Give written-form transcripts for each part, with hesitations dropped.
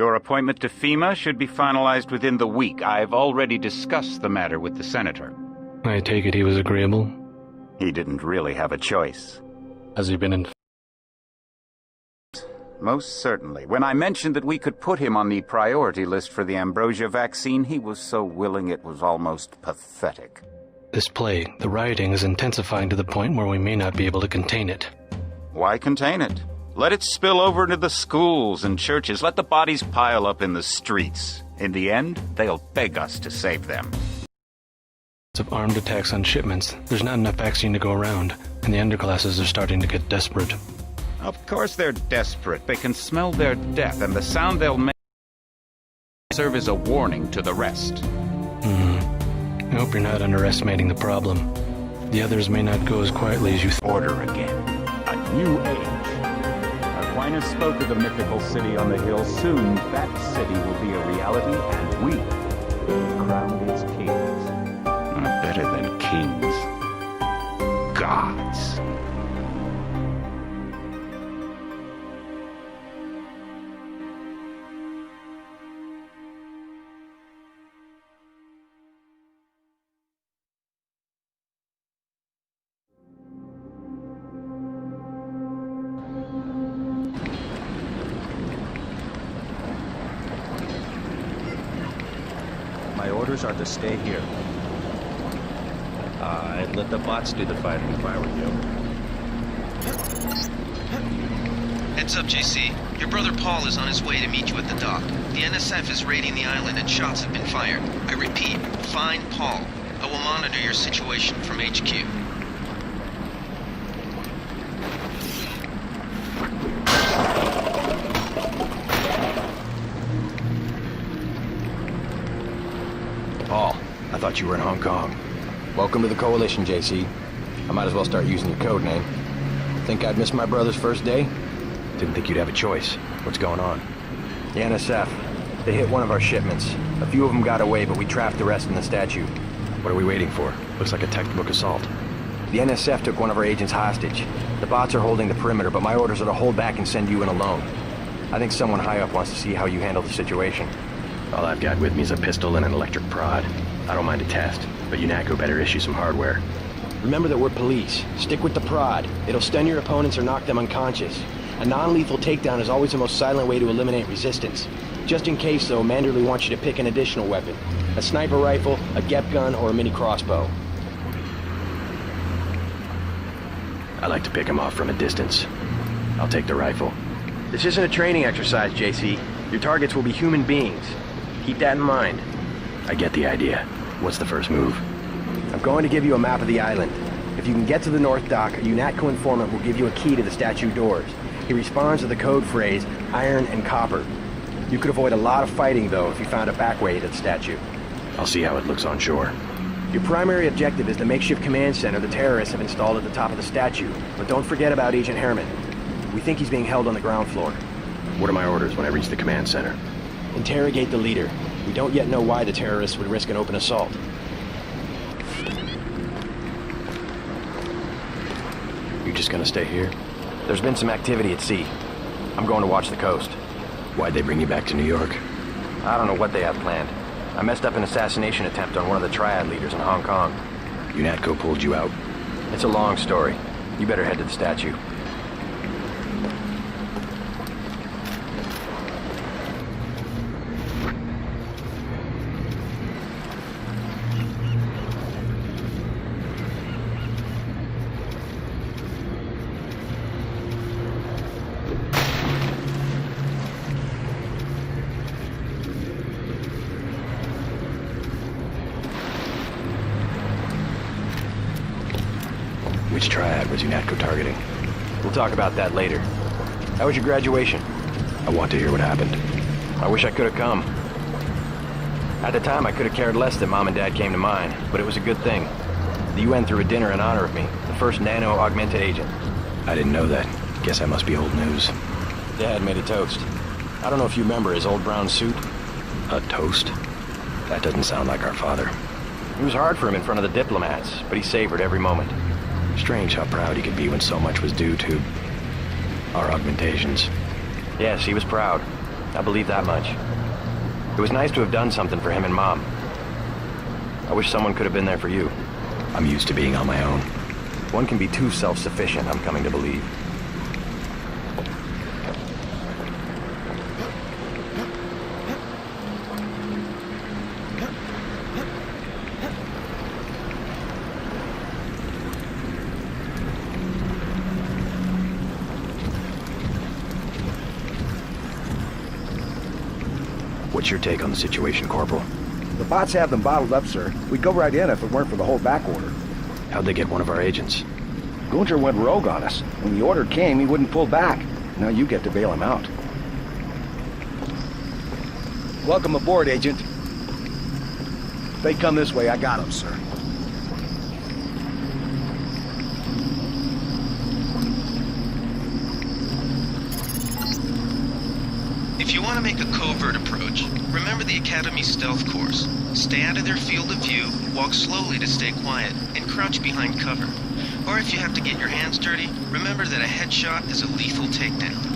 Your appointment to FEMA should be finalized within the week. I've already discussed the matter with the senator. I take it he was agreeable? He didn't really have a choice. Has he been in... Most certainly. When I mentioned that we could put him on the priority list for the ambrosia vaccine, he was so willing it was almost pathetic. This plague, the rioting is intensifying to the point where we may not be able to contain it. Why contain it? Let it spill over into the schools and churches. Let the bodies pile up in the streets. In the end, they'll beg us to save them. Of armed attacks on shipments, there's not enough vaccine to go around, and the underclasses are starting to get desperate. Of course they're desperate. They can smell their death, and the sound they'll make serve as a warning to the rest. I hope you're not underestimating the problem. The others may not go as quietly as you Order again. A new age. Aquinas spoke of the mythical city on the hill. Soon, that city will be a reality, and we will crown its kings. Not better than kings. Gods. My orders are to stay here. I'd let the bots do the fighting if I were you. Heads up, JC. Your brother Paul is on his way to meet you at the dock. The NSF is raiding the island and shots have been fired. I repeat, find Paul. I will monitor your situation from HQ. Paul, I thought you were in Hong Kong. Welcome to the Coalition, JC. I might as well start using your code name. Think I'd miss my brother's first day? Didn't think you'd have a choice. What's going on? The NSF. They hit one of our shipments. A few of them got away, but we trapped the rest in the statue. What are we waiting for? Looks like a textbook assault. The NSF took one of our agents hostage. The bots are holding the perimeter, but my orders are to hold back and send you in alone. I think someone high up wants to see how you handle the situation. All I've got with me is a pistol and an electric prod. I don't mind a test, but UNATCO better issue some hardware. Remember that we're police. Stick with the prod. It'll stun your opponents or knock them unconscious. A non-lethal takedown is always the most silent way to eliminate resistance. Just in case, though, Manderley wants you to pick an additional weapon. A sniper rifle, a GEP gun, or a mini crossbow. I like to pick him off from a distance. I'll take the rifle. This isn't a training exercise, JC. Your targets will be human beings. Keep that in mind. I get the idea. What's the first move? I'm going to give you a map of the island. If you can get to the North Dock, a UNATCO informant will give you a key to the statue doors. He responds to the code phrase, iron and copper. You could avoid a lot of fighting, though, if you found a back way to the statue. I'll see how it looks on shore. Your primary objective is the makeshift command center the terrorists have installed at the top of the statue. But don't forget about Agent Herman. We think he's being held on the ground floor. What are my orders when I reach the command center? Interrogate the leader. We don't yet know why the terrorists would risk an open assault. You just gonna stay here? There's been some activity at sea. I'm going to watch the coast. Why'd they bring you back to New York? I don't know what they have planned. I messed up an assassination attempt on one of the Triad leaders in Hong Kong. UNATCO pulled you out? It's a long story. You better head to the statue. Which triad was UNATCO targeting? We'll talk about that later. How was your graduation? I want to hear what happened. I wish I could have come. At the time, I could have cared less that Mom and Dad came to mine, but it was a good thing. The UN threw a dinner in honor of me, the first nano-augmented agent. I didn't know that. Guess that must be old news. Dad made a toast. I don't know if you remember his old brown suit. A toast? That doesn't sound like our father. It was hard for him in front of the diplomats, but he savored every moment. Strange how proud he could be when so much was due to our augmentations. Yes, he was proud. I believe that much. It was nice to have done something for him and Mom. I wish someone could have been there for you. I'm used to being on my own. One can be too self-sufficient, I'm coming to believe. What's your take on the situation, Corporal? The bots have them bottled up, sir. We'd go right in if it weren't for the whole back order. How'd they get one of our agents? Gunter went rogue on us. When the order came, he wouldn't pull back. Now you get to bail him out. Welcome aboard, Agent. If they come this way, I got them, sir. If you want to make a covert approach, remember the Academy stealth course. Stay out of their field of view, walk slowly to stay quiet, and crouch behind cover. Or if you have to get your hands dirty, remember that a headshot is a lethal takedown.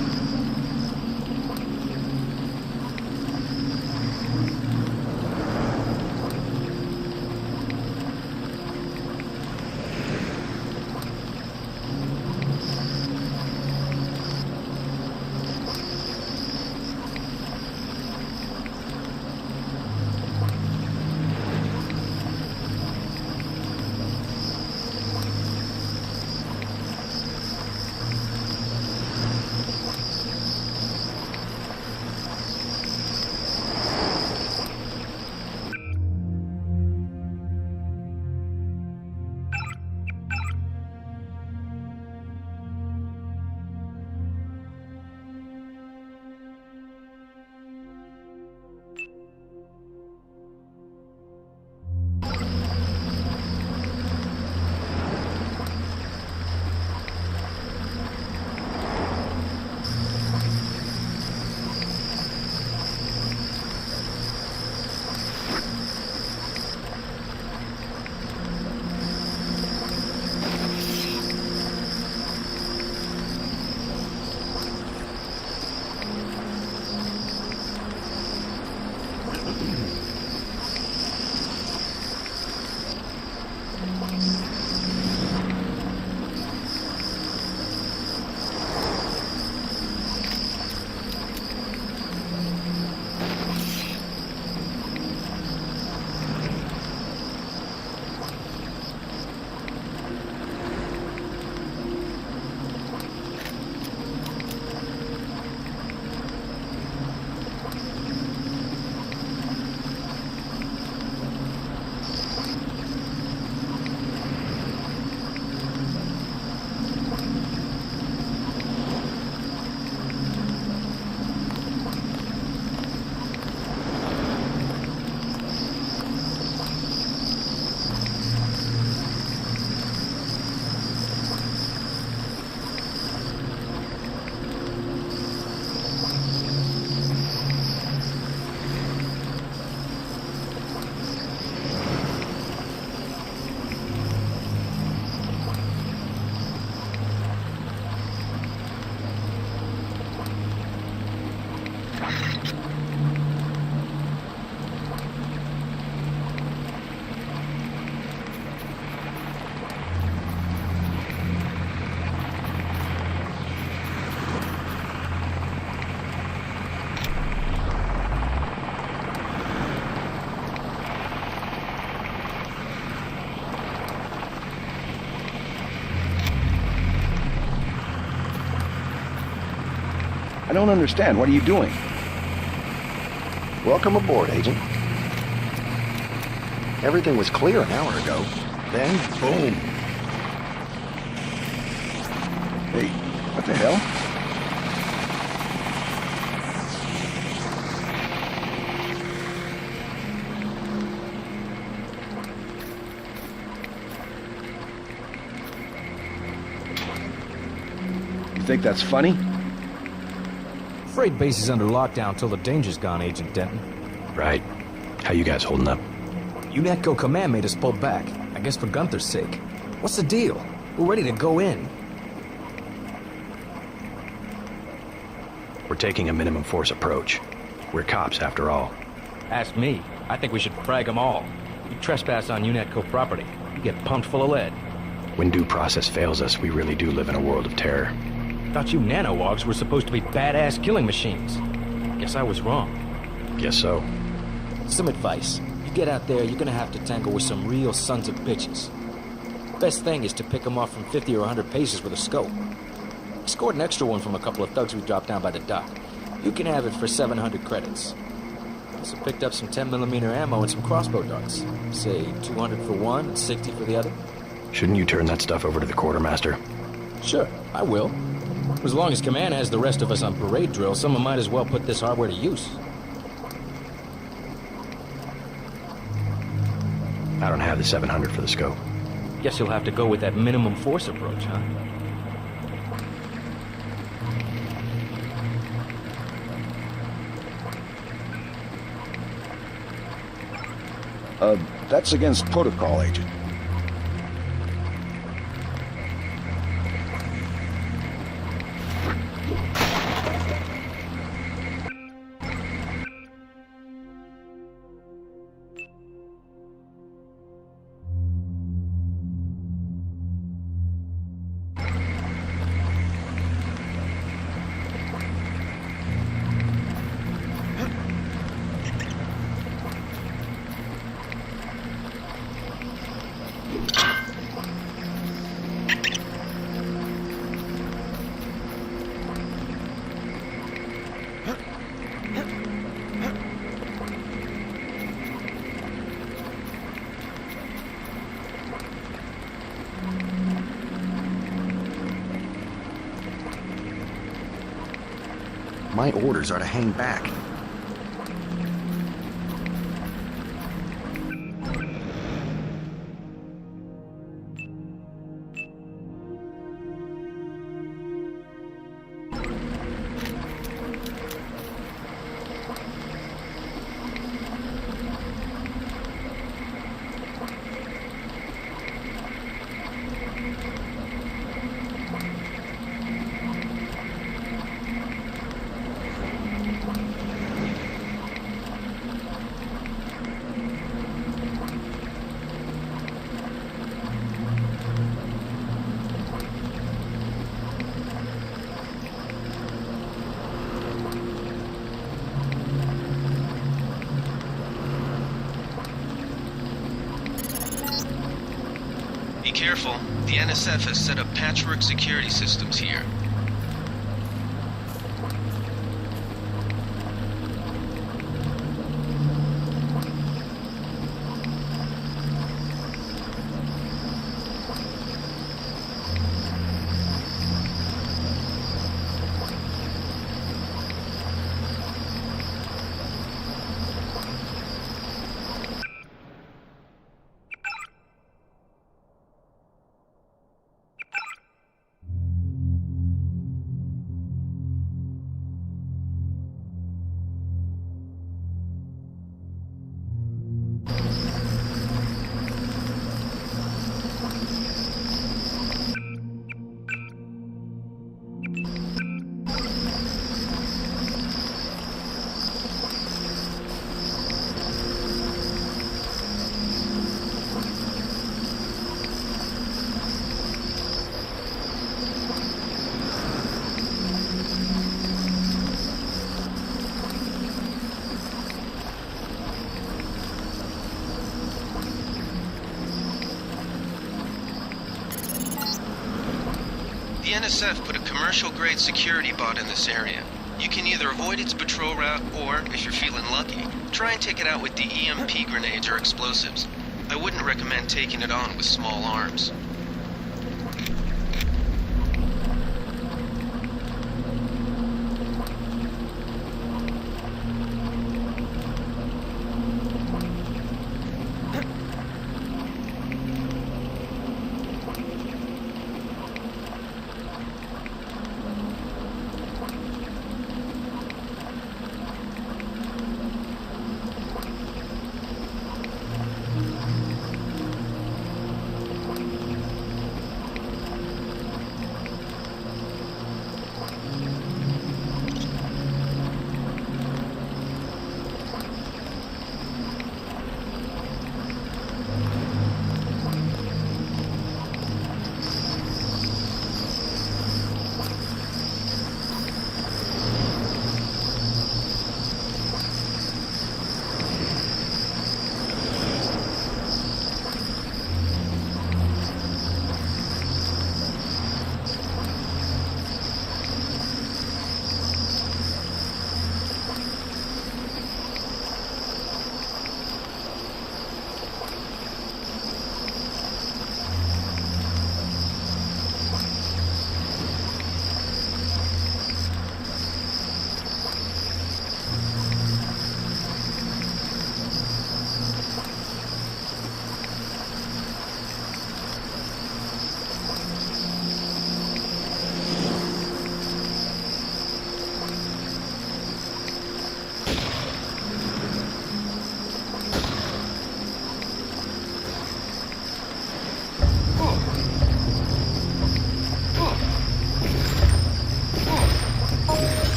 I don't understand. What are you doing? Welcome aboard, Agent. Everything was clear an hour ago. Then, boom. Hey, what the hell? You think that's funny? Freight base is under lockdown till the danger's gone, Agent Denton. Right. How you guys holding up? UNETCO Command made us pull back. I guess for Gunther's sake. What's the deal? We're ready to go in. We're taking a minimum force approach. We're cops, after all. Ask me. I think we should frag them all. You trespass on UNATCO property, you get pumped full of lead. When due process fails us, we really do live in a world of terror. Thought you nanowogs were supposed to be badass killing machines. Guess I was wrong. Guess so. Some advice. You get out there, you're gonna have to tangle with some real sons of bitches. Best thing is to pick them off from 50 or 100 paces with a scope. I scored an extra one from a couple of thugs we dropped down by the dock. You can have it for 700 credits. Also picked up some 10mm ammo and some crossbow darts. Say 200 for one and 60 for the other. Shouldn't you turn that stuff over to the quartermaster? Sure, I will. As long as Command has the rest of us on parade drill, someone might as well put this hardware to use. I don't have the 700 for the scope. Guess you'll have to go with that minimum force approach, huh? That's against protocol, Agent. My orders are to hang back. Be careful. The NSF has set up patchwork security systems here. The NSF put a commercial-grade security bot in this area. You can either avoid its patrol route, or, if you're feeling lucky, try and take it out with the EMP grenades or explosives. I wouldn't recommend taking it on with small arms.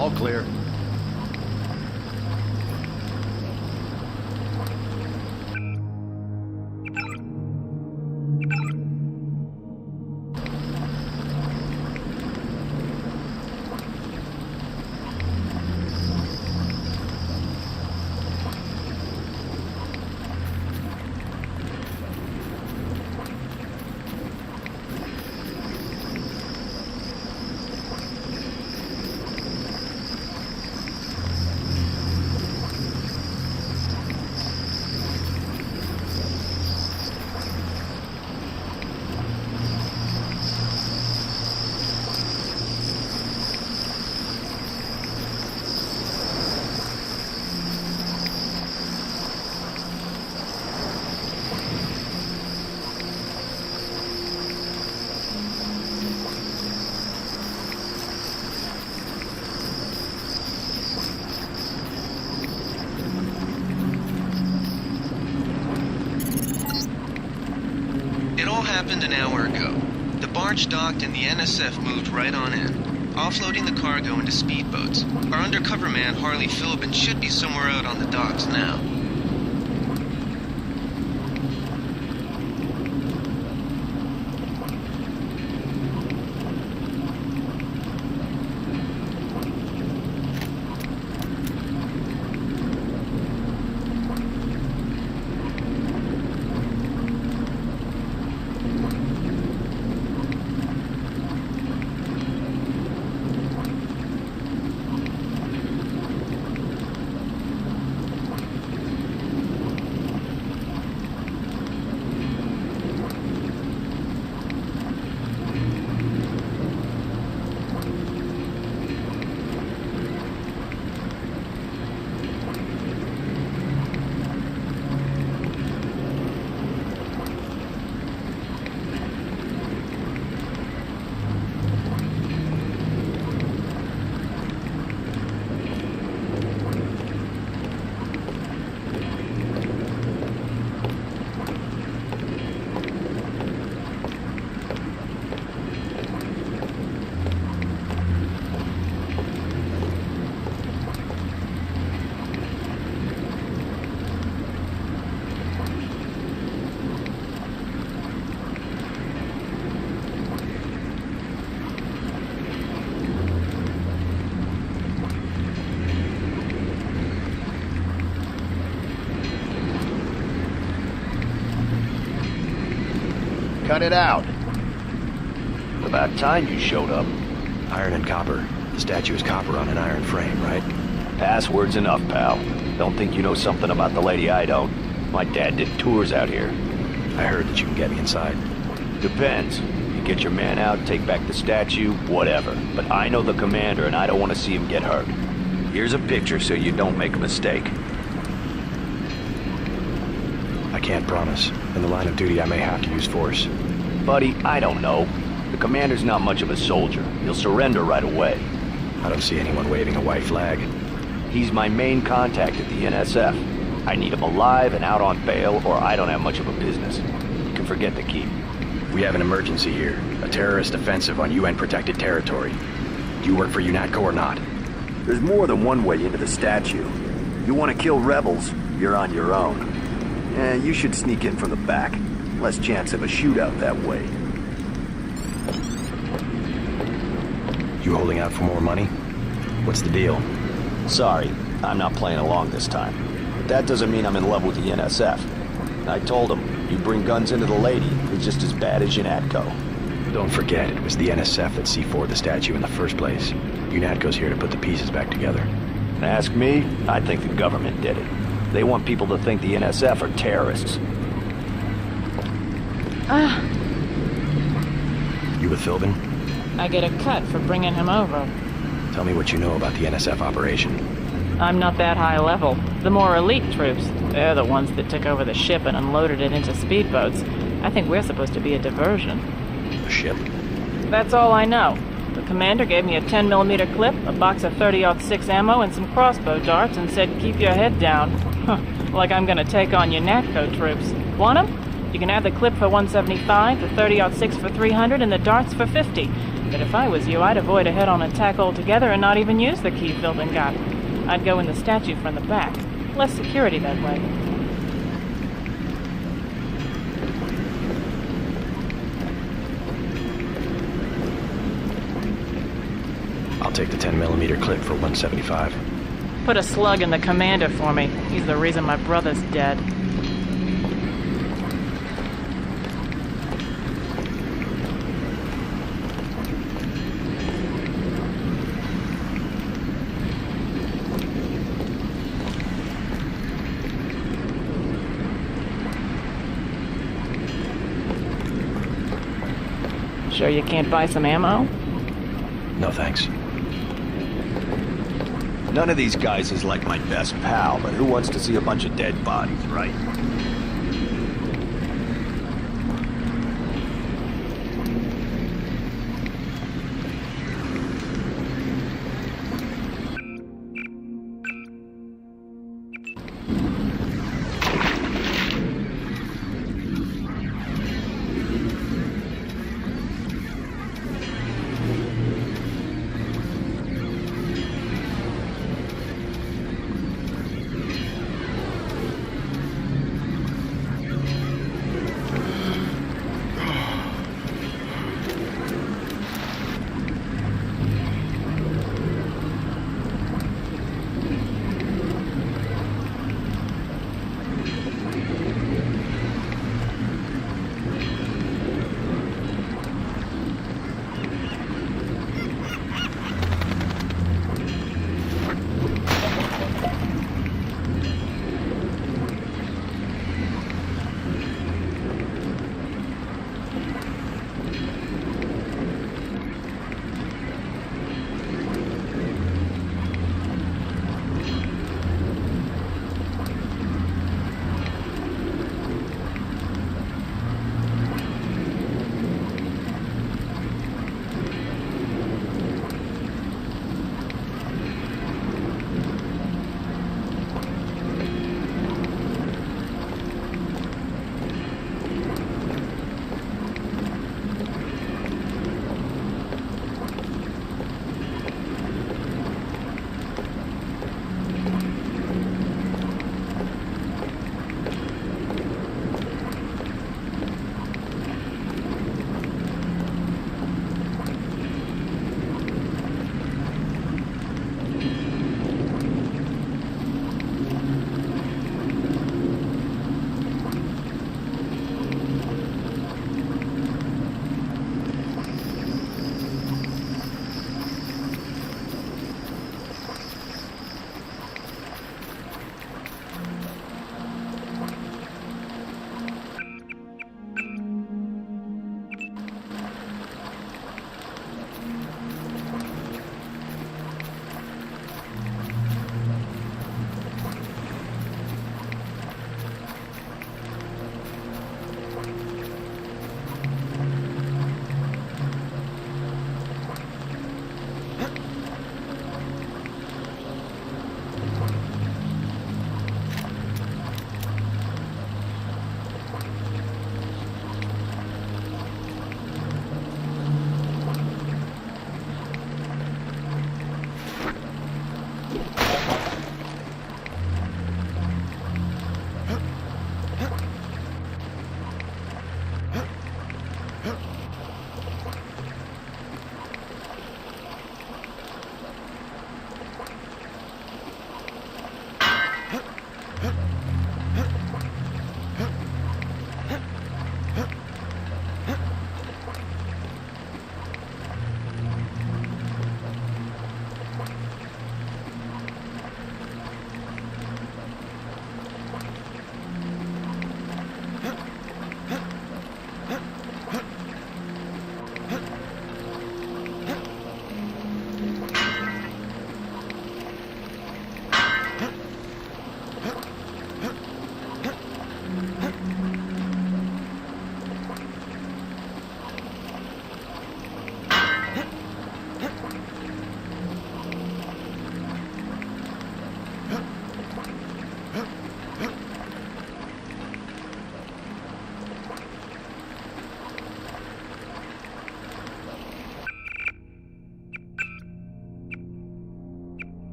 All clear. It all happened an hour ago. The barge docked and the NSF moved right on in, offloading the cargo into speedboats. Our undercover man, Harley Philbin, should be somewhere out on the docks now. Cut it out. About time you showed up. Iron and copper. The statue is copper on an iron frame, right? Password's enough, pal. Don't think you know something about the lady I don't. My dad did tours out here. I heard that you can get me inside. Depends. You get your man out, take back the statue, whatever. But I know the commander and I don't want to see him get hurt. Here's a picture so you don't make a mistake. I can't promise. In the line of duty, I may have to use force. Buddy, I don't know. The commander's not much of a soldier. He'll surrender right away. I don't see anyone waving a white flag. He's my main contact at the NSF. I need him alive and out on bail, or I don't have much of a business. You can forget the key. We have an emergency here. A terrorist offensive on UN-protected territory. Do you work for UNATCO or not? There's more than one way into the statue. You want to kill rebels, you're on your own. You should sneak in from the back. Less chance of a shootout that way. You holding out for more money? What's the deal? Sorry, I'm not playing along this time. But that doesn't mean I'm in love with the NSF. I told him, you bring guns into the lady, it's just as bad as UNATCO. Don't forget, it was the NSF that C4'd the statue in the first place. UNATCO's here to put the pieces back together. Ask me, I think the government did it. They want people to think the NSF are terrorists. You with Philbin? I get a cut for bringing him over. Tell me what you know about the NSF operation. I'm not that high level. The more elite troops, they're the ones that took over the ship and unloaded it into speedboats. I think we're supposed to be a diversion. A ship? That's all I know. The commander gave me a 10mm clip, a box of 30-06 ammo, and some crossbow darts and said, keep your head down. Like I'm gonna take on your UNATCO troops. Want 'em? You can have the clip for $175, the 30-06 for $300, and the darts for $50. But if I was you, I'd avoid a head-on attack altogether and not even use the key Philbin got. I'd go in the statue from the back. Less security that way. I'll take the 10mm clip for 175. Put a slug in the commander for me. He's the reason my brother's dead. Sure you can't buy some ammo? No thanks. None of these guys is like my best pal, but who wants to see a bunch of dead bodies, right?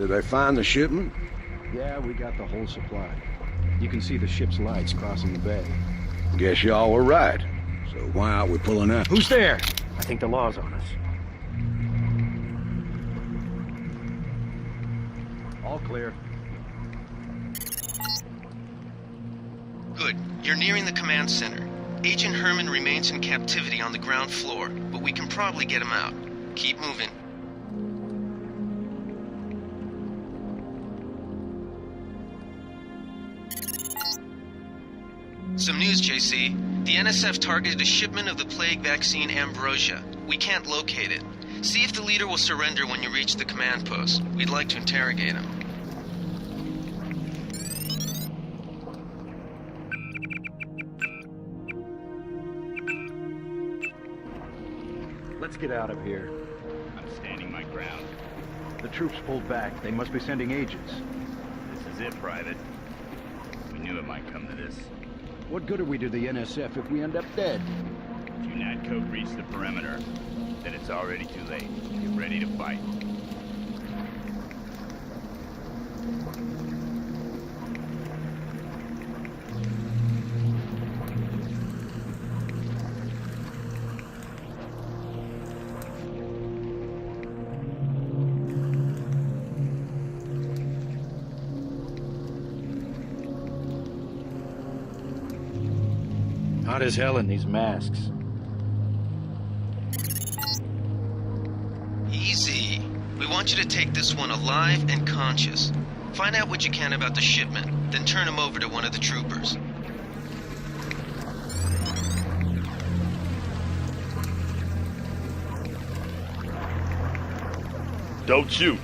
Did they find the shipment? Yeah, we got the whole supply. You can see the ship's lights crossing the bay. Guess y'all were right. So why aren't we pulling out? Who's there? I think the law's on us. All clear. Good. You're nearing the command center. Agent Herman remains in captivity on the ground floor, but we can probably get him out. Keep moving. Some news, JC. The NSF targeted a shipment of the plague vaccine Ambrosia. We can't locate it. See if the leader will surrender when you reach the command post. We'd like to interrogate him. Let's get out of here. I'm standing my ground. The troops pulled back. They must be sending agents. This is it, Private. We knew it might come to this. What good are we to the NSF if we end up dead? If you Natcode reach the perimeter, then it's already too late. Get ready to fight. Hot as hell in these masks. Easy. We want you to take this one alive and conscious. Find out what you can about the shipment, then turn him over to one of the troopers. Don't shoot.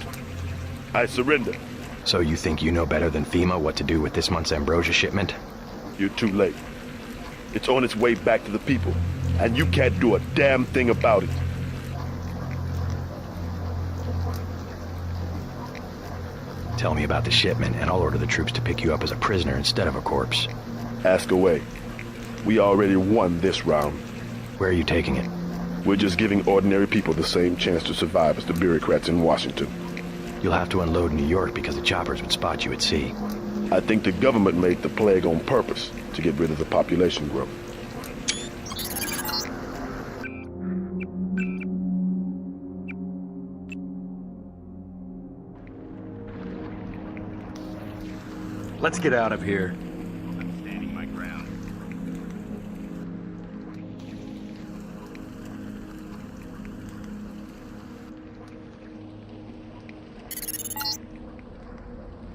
I surrender. So you think you know better than FEMA what to do with this month's Ambrosia shipment? You're too late. It's on its way back to the people, and you can't do a damn thing about it. Tell me about the shipment, and I'll order the troops to pick you up as a prisoner instead of a corpse. Ask away. We already won this round. Where are you taking it? We're just giving ordinary people the same chance to survive as the bureaucrats in Washington. You'll have to unload in New York because the choppers would spot you at sea. I think the government made the plague on purpose to get rid of the population growth. Let's get out of here. I'm standing my ground.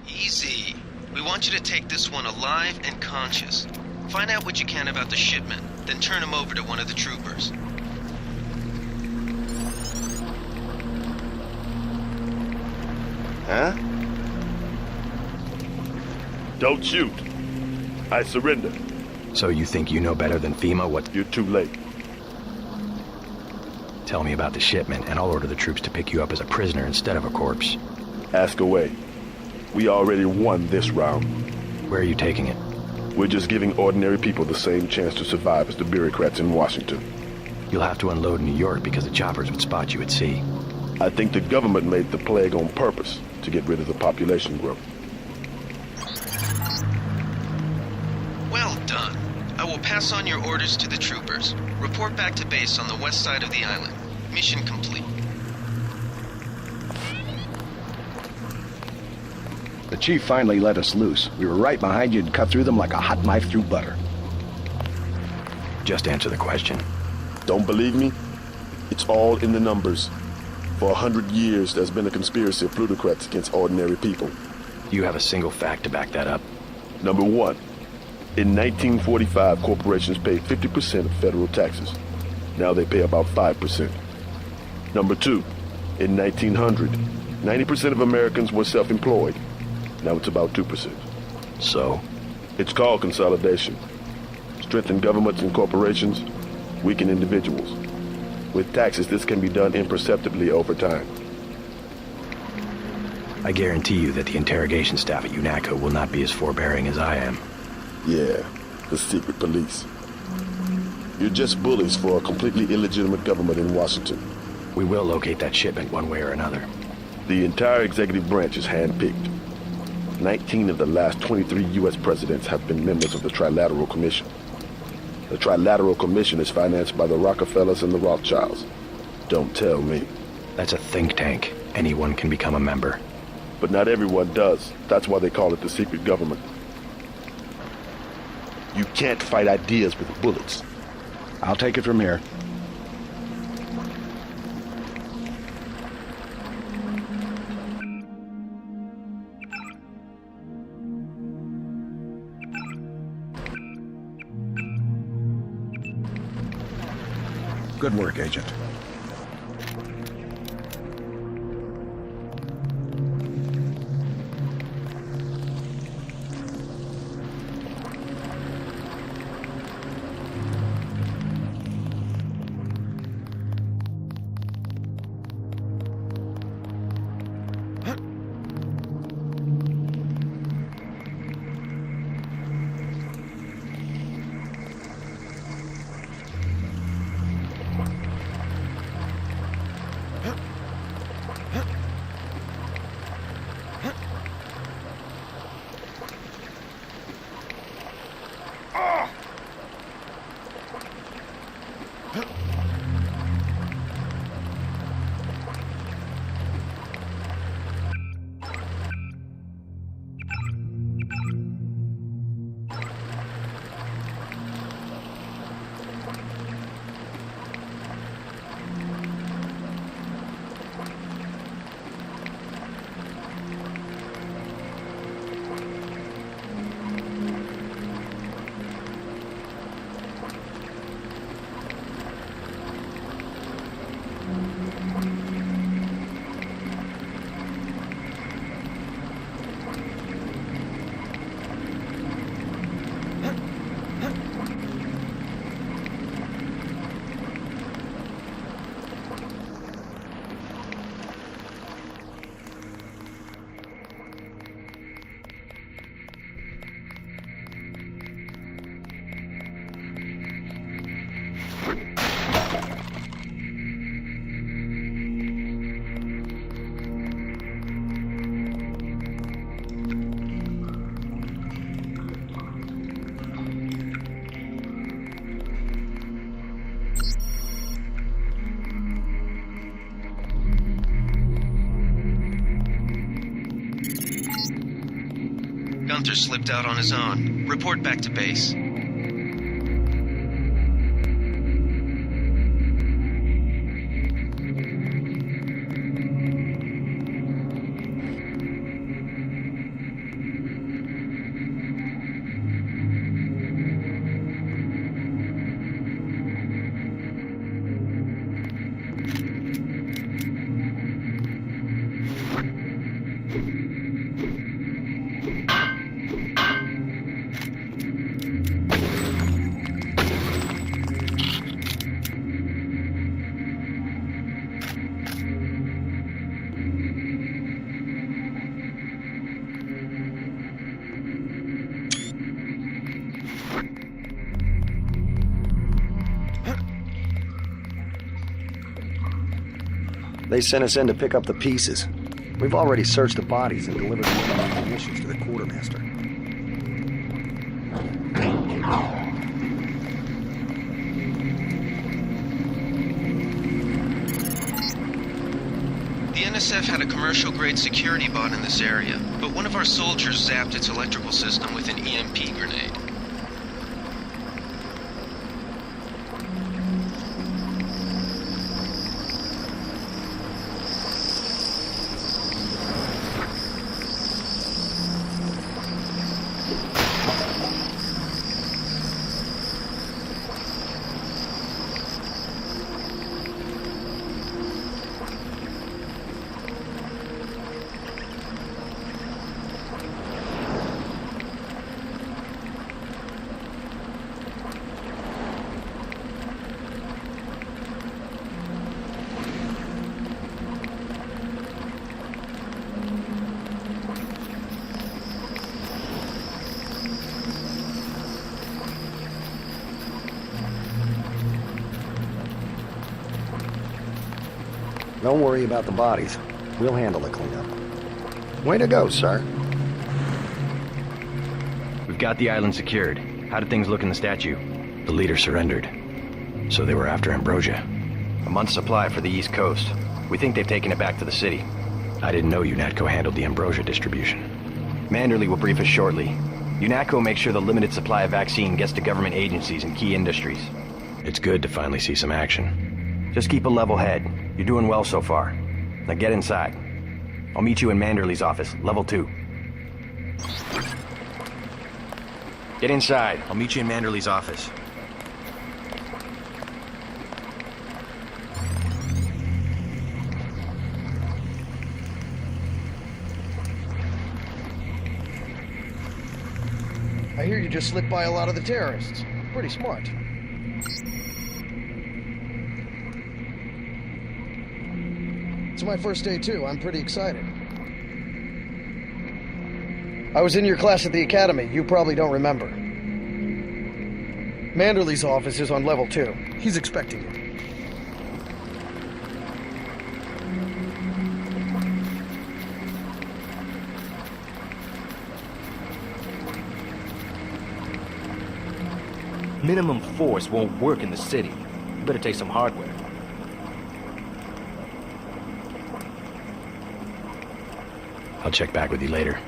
Easy. We want you to take this one alive and conscious. Find out what you can about the shipment, then turn him over to one of the troopers. Huh? Don't shoot. I surrender. So you think you know better than FEMA what... You're too late. Tell me about the shipment, and I'll order the troops to pick you up as a prisoner instead of a corpse. Ask away. We already won this round. Where are you taking it? We're just giving ordinary people the same chance to survive as the bureaucrats in Washington. You'll have to unload in New York because the choppers would spot you at sea. I think the government made the plague on purpose to get rid of the population growth. Well done. I will pass on your orders to the troopers. Report back to base on the west side of the island. Mission complete. The chief finally let us loose. We were right behind you and cut through them like a hot knife through butter. Just answer the question. Don't believe me? It's all in the numbers. For 100 years, there's been a conspiracy of plutocrats against ordinary people. Do you have a single fact to back that up? Number one, in 1945, corporations paid 50% of federal taxes. Now they pay about 5%. Number two, in 1900, 90% of Americans were self-employed. Now it's about 2%. So? It's called consolidation. Strengthen governments and corporations, weaken individuals. With taxes, this can be done imperceptibly over time. I guarantee you that the interrogation staff at UNACO will not be as forbearing as I am. Yeah, the secret police. You're just bullies for a completely illegitimate government in Washington. We will locate that shipment one way or another. The entire executive branch is handpicked. 19 of the last 23 U.S. presidents have been members of the Trilateral Commission. The Trilateral Commission is financed by the Rockefellers and the Rothschilds. Don't tell me. That's a think tank. Anyone can become a member. But not everyone does. That's why they call it the secret government. You can't fight ideas with bullets. I'll take it from here. Good work, Agent. Gunther slipped out on his own. Report back to base. They sent us in to pick up the pieces. We've already searched the bodies and delivered the ammunition to the quartermaster. The NSF had a commercial-grade security bot in this area, but one of our soldiers zapped its electrical system with an EMP grenade. Don't worry about the bodies. We'll handle the cleanup. Way to go, sir. We've got the island secured. How did things look in the statue? The leader surrendered. So they were after Ambrosia. A month's supply for the East Coast. We think they've taken it back to the city. I didn't know UNATCO handled the Ambrosia distribution. Manderley will brief us shortly. UNATCO makes sure the limited supply of vaccine gets to government agencies and key industries. It's good to finally see some action. Just keep a level head. You're doing well so far. Now get inside. I'll meet you in Manderley's office, level 2. Get inside. I'll meet you in Manderley's office. I hear you just slipped by a lot of the terrorists. Pretty smart. It's my first day too. I'm pretty excited. I was in your class at the academy. You probably don't remember. Manderley's office is on level 2. He's expecting you. Minimum force won't work in the city. You better take some hardware. I'll check back with you later.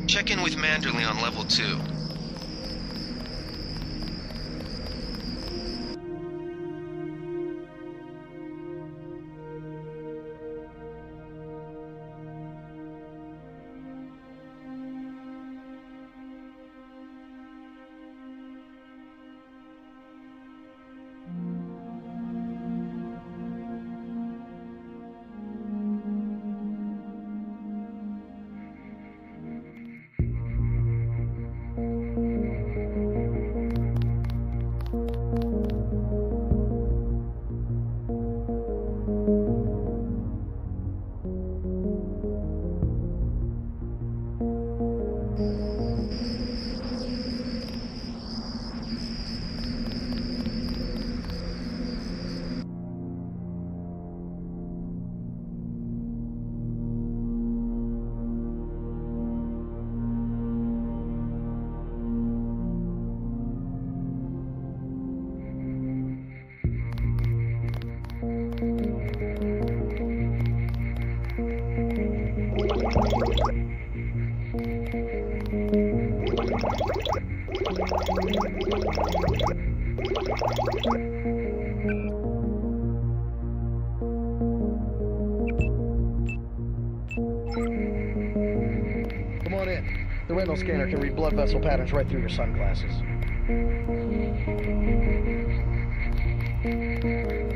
Check in with Manderley on level 2. retinal scanner can read blood vessel patterns right through your sunglasses.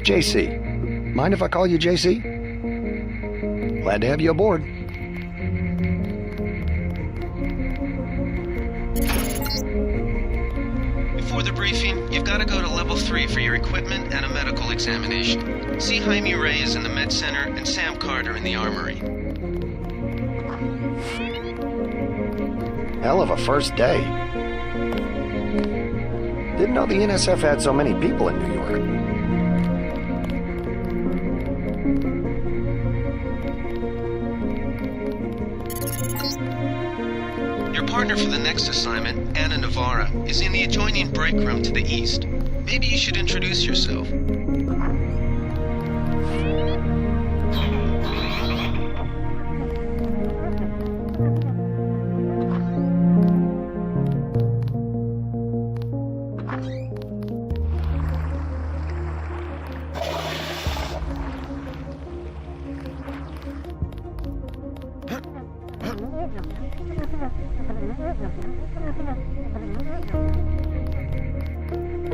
JC. Mind if I call you JC? Glad to have you aboard. Before the briefing, you've got to go to level 3 for your equipment and a medical examination. See Jaime Ray is in the med center and Sam Carter in the armory. Hell of a first day. Didn't know the NSF had so many people in New York. Your partner for the next assignment, Anna Navarra, is in the adjoining break room to the east. Maybe you should introduce yourself.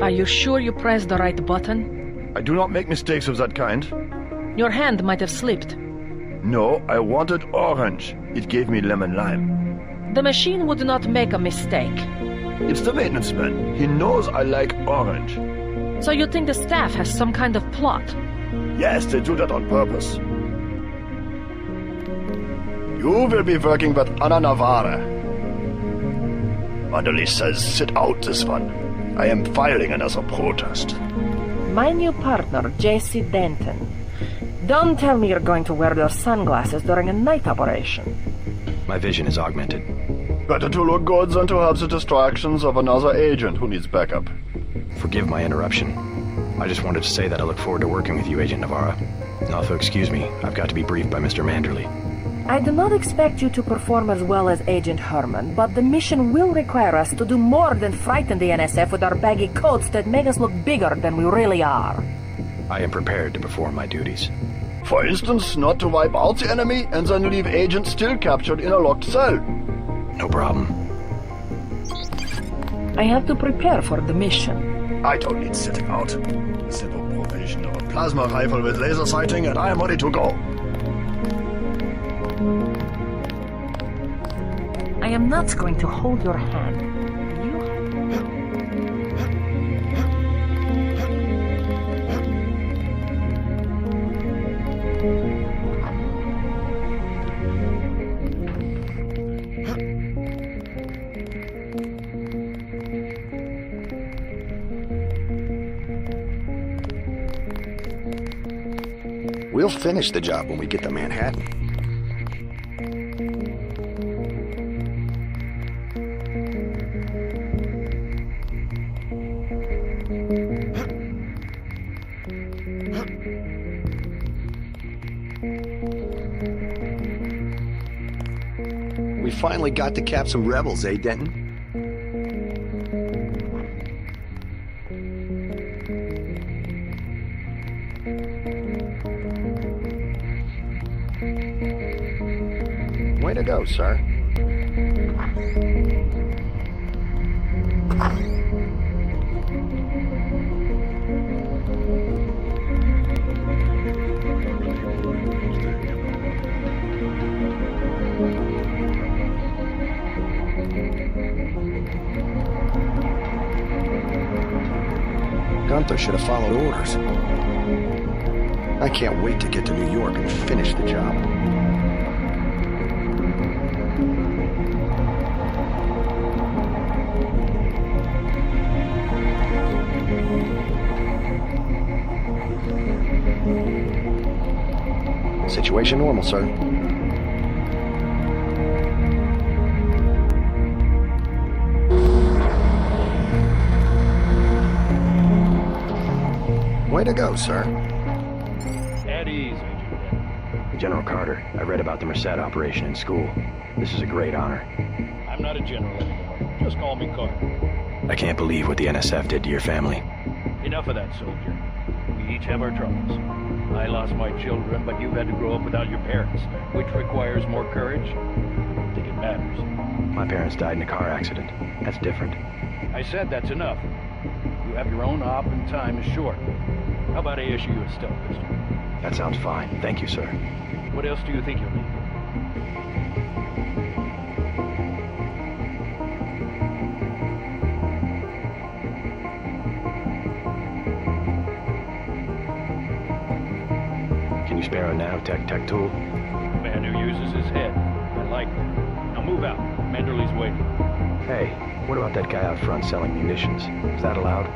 Are you sure you pressed the right button? I do not make mistakes of that kind. Your hand might have slipped. No, I wanted orange. It gave me lemon lime. The machine would not make a mistake. It's the maintenance man. He knows I like orange. So you think the staff has some kind of plot? Yes, they do that on purpose. You will be working with Anna Navarra. Underly says sit out this one. I am filing another protest. My new partner, J.C. Denton. Don't tell me you're going to wear those sunglasses during a night operation. My vision is augmented. Better to look good than to have the distractions of another agent who needs backup. Forgive my interruption. I just wanted to say that I look forward to working with you, Agent Navarra. Also, excuse me, I've got to be briefed by Mr. Manderley. I do not expect you to perform as well as Agent Herman, but the mission will require us to do more than frighten the NSF with our baggy coats that make us look bigger than we really are. I am prepared to perform my duties. For instance, not to wipe out the enemy and then leave agents still captured in a locked cell. No problem. I have to prepare for the mission. I don't need sitting out. A simple provision of a plasma rifle with laser sighting and I am ready to go. I am not going to hold your hand. We'll finish the job when we get to Manhattan. We finally got to cap some rebels, eh, Denton? Way to go, sir. Gunther should have followed orders. I can't wait to get to New York and finish the job. Situation normal, sir. Way to go, sir. At ease, General Carter, I read about the Merced operation in school. This is a great honor. I'm not a general anymore. Just call me Carter. I can't believe what the NSF did to your family. Enough of that, soldier. We each have our troubles. I lost my children, but you've had to grow up without your parents, which requires more courage. I don't think it matters. My parents died in a car accident. That's different. I said that's enough. You have your own op and time is short. How about I issue you a stealth pistol? That sounds fine. Thank you, sir. What else do you think you'll need? Can you spare a nav-tech tool? Man who uses his head. I like that. Now move out. Manderley's waiting. Hey, what about that guy out front selling munitions? Is that allowed?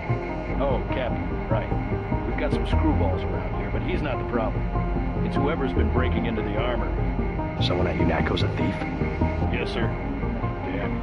Oh, Captain, right. We've got some screwballs around here, but he's not the problem. It's whoever's been breaking into the armory. Someone at UNATCO's a thief? Yes, sir. Damn.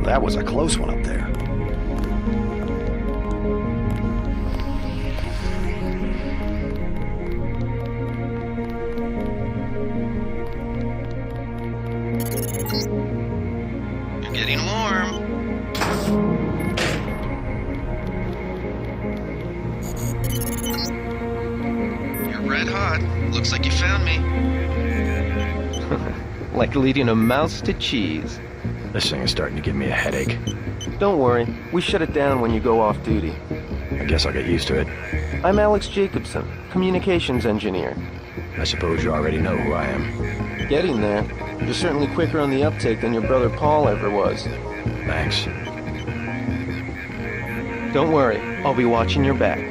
That was a close one up there. You're getting warm. You're red hot. Looks like you found me. Like leading a mouse to cheese. This thing is starting to give me a headache. Don't worry, we shut it down when you go off duty. I guess I'll get used to it. I'm Alex Jacobson, communications engineer. I suppose you already know who I am. Getting there. You're certainly quicker on the uptake than your brother Paul ever was. Thanks. Don't worry, I'll be watching your back.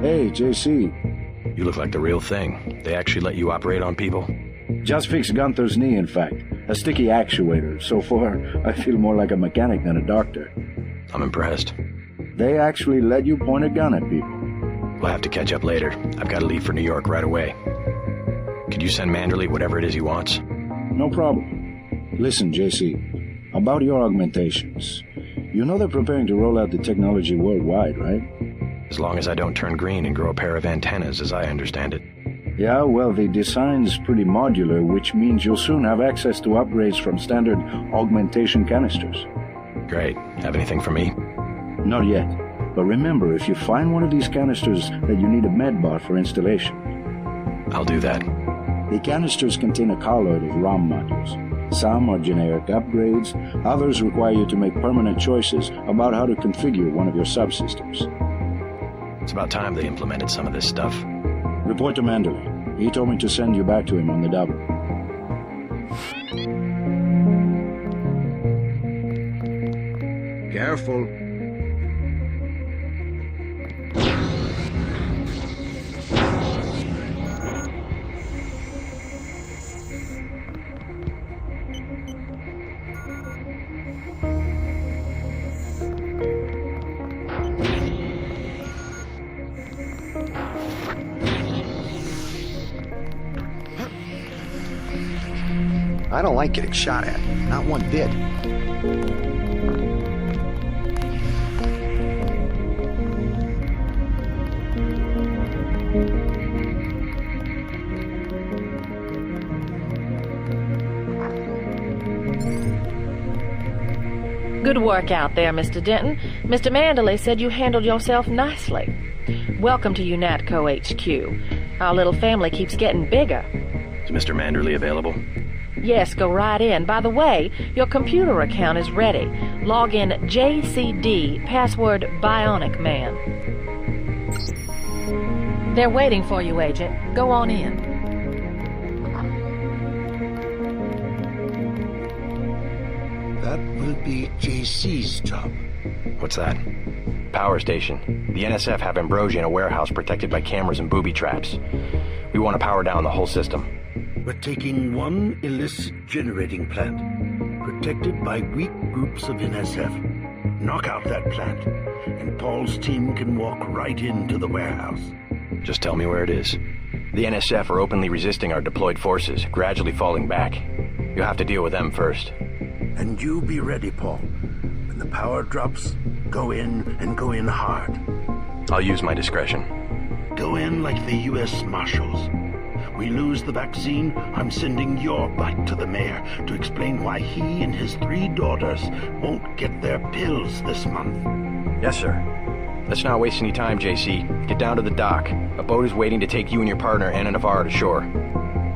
Hey, JC. You look like the real thing. They actually let you operate on people? Just fixed Gunther's knee, in fact. A sticky actuator. So far, I feel more like a mechanic than a doctor. I'm impressed. They actually let you point a gun at people. We'll have to catch up later. I've got to leave for New York right away. Could you send Manderley whatever it is he wants? No problem. Listen, JC, about your augmentations. You know they're preparing to roll out the technology worldwide, right? As long as I don't turn green and grow a pair of antennas, as I understand it. Yeah, well, the design's pretty modular, which means you'll soon have access to upgrades from standard augmentation canisters. Great. Have anything for me? Not yet. But remember, if you find one of these canisters that you need a medbot for installation. I'll do that. The canisters contain a colloid of ROM modules. Some are generic upgrades, others require you to make permanent choices about how to configure one of your subsystems. It's about time they implemented some of this stuff. Report to Manderley. He told me to send you back to him on the double. Careful. I don't like getting shot at. Not one bit. Good work out there, Mr. Denton. Mr. Manderley said you handled yourself nicely. Welcome to UNATCO HQ. Our little family keeps getting bigger. Is Mr. Manderley available? Yes, go right in. By the way, your computer account is ready. Log in JCD, password Bionic Man. They're waiting for you, Agent. Go on in. That will be JC's job. What's that? Power station. The NSF have Ambrosia in a warehouse protected by cameras and booby traps. We want to power down the whole system. We're taking one illicit generating plant, protected by weak groups of NSF. Knock out that plant, and Paul's team can walk right into the warehouse. Just tell me where it is. The NSF are openly resisting our deployed forces, gradually falling back. You'll have to deal with them first. And you be ready, Paul. When the power drops, go in and go in hard. I'll use my discretion. Go in like the U.S. Marshals. We lose the vaccine, I'm sending your butt to the mayor to explain why he and his 3 daughters won't get their pills this month. Yes, sir. Let's not waste any time, JC. Get down to the dock. A boat is waiting to take you and your partner, Anna Navarro, to shore.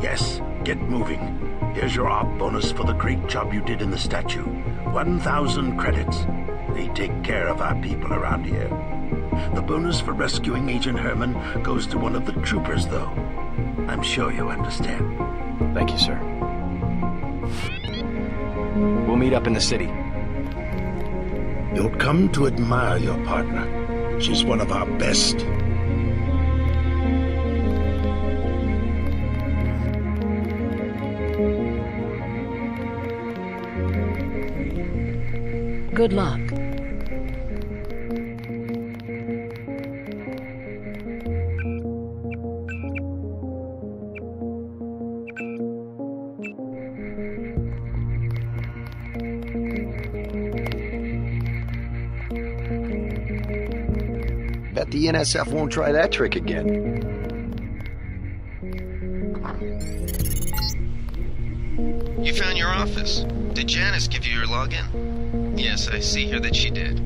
Yes, get moving. Here's your op bonus for the great job you did in the statue. 1,000 credits. They take care of our people around here. The bonus for rescuing Agent Herman goes to one of the troopers, though. I'm sure you understand. Thank you, sir. We'll meet up in the city. You'll come to admire your partner. She's one of our best. Good luck. Bet the NSF won't try that trick again. You found your office. Did Janice give you your login? Yes, I see here that she did.